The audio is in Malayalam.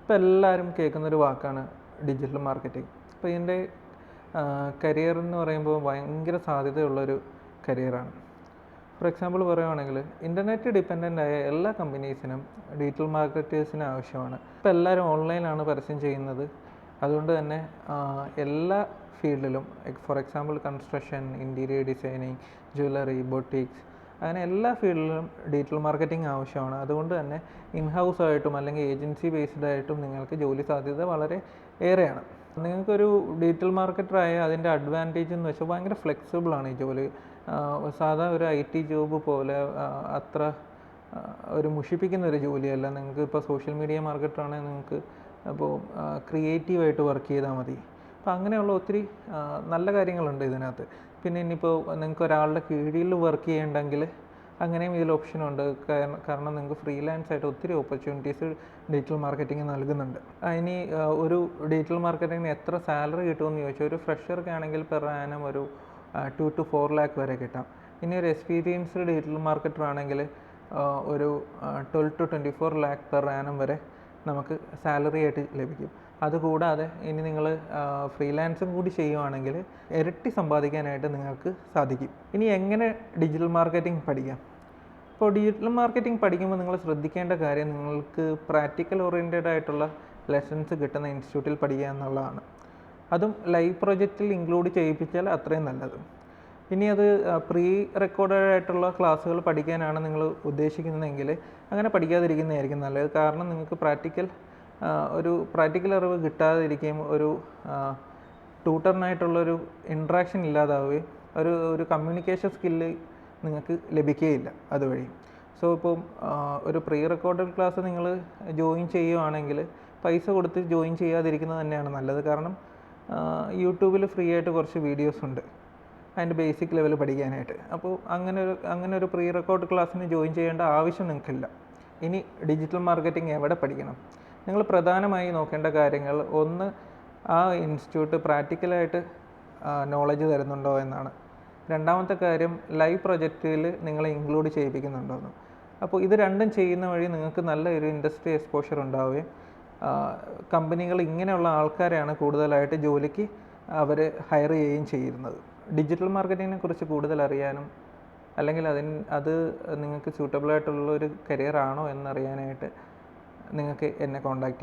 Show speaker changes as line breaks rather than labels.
ഇപ്പോൾ എല്ലാവരും കേൾക്കുന്നൊരു വാക്കാണ് ഡിജിറ്റൽ മാർക്കറ്റിംഗ്. അപ്പോൾ ഇതിൻ്റെ കരിയർ എന്ന് പറയുമ്പോൾ ഭയങ്കര സാധ്യതയുള്ളൊരു കരിയറാണ്. ഫോർ എക്സാമ്പിൾ പറയുകയാണെങ്കിൽ ഇൻ്റർനെറ്റ് ഡിപ്പെൻഡൻ്റ് ആയ എല്ലാ കമ്പനീസിനും ഡിജിറ്റൽ മാർക്കറ്റേഴ്സിന് ആവശ്യമാണ്. ഇപ്പോൾ എല്ലാവരും ഓൺലൈനാണ് പരസ്യം ചെയ്യുന്നത്. അതുകൊണ്ട് തന്നെ എല്ലാ ഫീൽഡിലും, for example construction, interior designing, jewellery, boutiques, അങ്ങനെ എല്ലാ ഫീൽഡിലും ഡിജിറ്റൽ മാർക്കറ്റിംഗ് ആവശ്യമാണ്. അതുകൊണ്ട് തന്നെ ഇൻഹൗസ് ആയിട്ടും അല്ലെങ്കിൽ ഏജൻസി ബേസ്ഡ് ആയിട്ടും നിങ്ങൾക്ക് ജോലി സാധ്യത വളരെ ഏറെയാണ്. നിങ്ങൾക്കൊരു ഡിജിറ്റൽ മാർക്കറ്ററായ അതിൻ്റെ അഡ്വാൻറ്റേജ് എന്ന് വെച്ചാൽ ഭയങ്കര ഫ്ലെക്സിബിളാണ് ഈ ജോലി. സാധാ ഒരു IT ജോബ് പോലെ അത്ര ഒരു മുഷിപ്പിക്കുന്ന ഒരു ജോലിയല്ല. നിങ്ങൾക്ക് ഇപ്പോൾ സോഷ്യൽ മീഡിയ മാർക്കറ്ററാണെങ്കിൽ നിങ്ങൾക്ക് അപ്പോൾ ക്രിയേറ്റീവായിട്ട് വർക്ക് ചെയ്താൽ മതി. അപ്പോൾ അങ്ങനെയുള്ള ഒത്തിരി നല്ല കാര്യങ്ങളുണ്ട് ഇതിനകത്ത്. പിന്നെ ഇനിയിപ്പോൾ നിങ്ങൾക്ക് ഒരാളുടെ കീഴിൽ വർക്ക് ചെയ്യണമെങ്കിൽ അങ്ങനെയും ഇതിൽ ഓപ്ഷനുണ്ട്. കാരണം നിങ്ങൾക്ക് ഫ്രീലാൻസ് ആയിട്ട് ഒത്തിരി ഓപ്പർച്യൂണിറ്റീസ് ഡിജിറ്റൽ മാർക്കറ്റിംഗ് നൽകുന്നുണ്ട്. ഇനി ഒരു ഡിജിറ്റൽ മാർക്കറ്റിങ്ങിന് എത്ര സാലറി കിട്ടുമെന്ന് ചോദിച്ചാൽ, ഒരു ഫ്രഷർക്ക് ആണെങ്കിൽ പെർ ആനം ഒരു 2 to 4 lakh വരെ കിട്ടാം. ഇനി ഒരു എക്സ്പീരിയൻസ്ഡ് ഡിജിറ്റൽ മാർക്കറ്റർ ആണെങ്കിൽ ഒരു 12 to 24 lakh പെർ ആനം വരെ നമുക്ക് സാലറി ആയിട്ട് ലഭിക്കും. അതുകൂടാതെ ഇനി നിങ്ങൾ ഫ്രീലാൻസും കൂടി ചെയ്യുവാണെങ്കിൽ ഇരട്ടി സമ്പാദിക്കാനായിട്ട് നിങ്ങൾക്ക് സാധിക്കും. ഇനി എങ്ങനെ ഡിജിറ്റൽ മാർക്കറ്റിംഗ് പഠിക്കാം? ഇപ്പോൾ ഡിജിറ്റൽ മാർക്കറ്റിംഗ് പഠിക്കുമ്പോൾ നിങ്ങൾ ശ്രദ്ധിക്കേണ്ട കാര്യം, നിങ്ങൾക്ക് പ്രാക്ടിക്കൽ ഓറിയൻറ്റഡ് ആയിട്ടുള്ള ലെസൺസ് കിട്ടുന്ന ഇൻസ്റ്റിറ്റ്യൂട്ടിൽ പഠിക്കുക എന്നുള്ളതാണ്. അതും ലൈവ് പ്രൊജക്റ്റിൽ ഇൻക്ലൂഡ് ചെയ്യിപ്പിച്ചാൽ അത്രയും നല്ലത്. ഇനി അത് പ്രീ റെക്കോർഡഡ് ആയിട്ടുള്ള ക്ലാസ്സുകൾ പഠിക്കാനാണ് നിങ്ങൾ ഉദ്ദേശിക്കുന്നതെങ്കിൽ അങ്ങനെ പഠിക്കാതിരിക്കുന്നതായിരിക്കും നല്ലത്. കാരണം നിങ്ങൾക്ക് ഒരു പ്രാക്ടിക്കൽ അറിവ് കിട്ടാതിരിക്കുകയും ഒരു ട്യൂട്ടറിനായിട്ടുള്ളൊരു ഇൻട്രാക്ഷൻ ഇല്ലാതാവുകയും ഒരു കമ്മ്യൂണിക്കേഷൻ സ്കില്ല് നിങ്ങൾക്ക് ലഭിക്കുകയില്ല അതുവഴി. സോ ഇപ്പം ഒരു പ്രീ റെക്കോർഡഡ് ക്ലാസ് നിങ്ങൾ ജോയിൻ ചെയ്യുകയാണെങ്കിൽ പൈസ കൊടുത്ത് ജോയിൻ ചെയ്യാതിരിക്കുന്നത് തന്നെയാണ് നല്ലത്. കാരണം യൂട്യൂബിൽ ഫ്രീ ആയിട്ട് കുറച്ച് വീഡിയോസ് ഉണ്ട് അതിൻ്റെ ബേസിക് ലെവൽ പഠിക്കാനായിട്ട്. അപ്പോൾ അങ്ങനെ ഒരു പ്രീ റെക്കോർഡ് ക്ലാസ്സിന് ജോയിൻ ചെയ്യേണ്ട ആവശ്യം നിങ്ങൾക്കില്ല. ഇനി ഡിജിറ്റൽ മാർക്കറ്റിംഗ് എവിടെ പഠിക്കണം? നിങ്ങൾ പ്രധാനമായി നോക്കേണ്ട കാര്യങ്ങൾ, ഒന്ന്, ആ ഇൻസ്റ്റിറ്റ്യൂട്ട് പ്രാക്ടിക്കലായിട്ട് നോളജ് തരുന്നുണ്ടോ എന്നാണ്. രണ്ടാമത്തെ കാര്യം, ലൈവ് പ്രൊജക്റ്റിൽ നിങ്ങളെ ഇൻക്ലൂഡ് ചെയ്യിപ്പിക്കുന്നുണ്ടോ എന്ന്. അപ്പോൾ ഇത് രണ്ടും ചെയ്യുന്ന വഴി നിങ്ങൾക്ക് നല്ലൊരു ഇൻഡസ്ട്രി എക്സ്പോഷർ ഉണ്ടാവുകയും കമ്പനികൾ ഇങ്ങനെയുള്ള ആൾക്കാരെയാണ് കൂടുതലായിട്ട് ജോലിക്ക് അവർ ഹയർ ചെയ്യുകയും ചെയ്യുന്നത്. ഡിജിറ്റൽ മാർക്കറ്റിങ്ങിനെ കുറിച്ച് കൂടുതൽ അറിയാനും അല്ലെങ്കിൽ അത് നിങ്ങൾക്ക് സ്യൂട്ടബിൾ ആയിട്ടുള്ള ഒരു കരിയർ ആണോ എന്നറിയാനായിട്ട് നിങ്ങൾക്ക് എന്നെ കോൺടാക്റ്റ് ചെയ്യാം.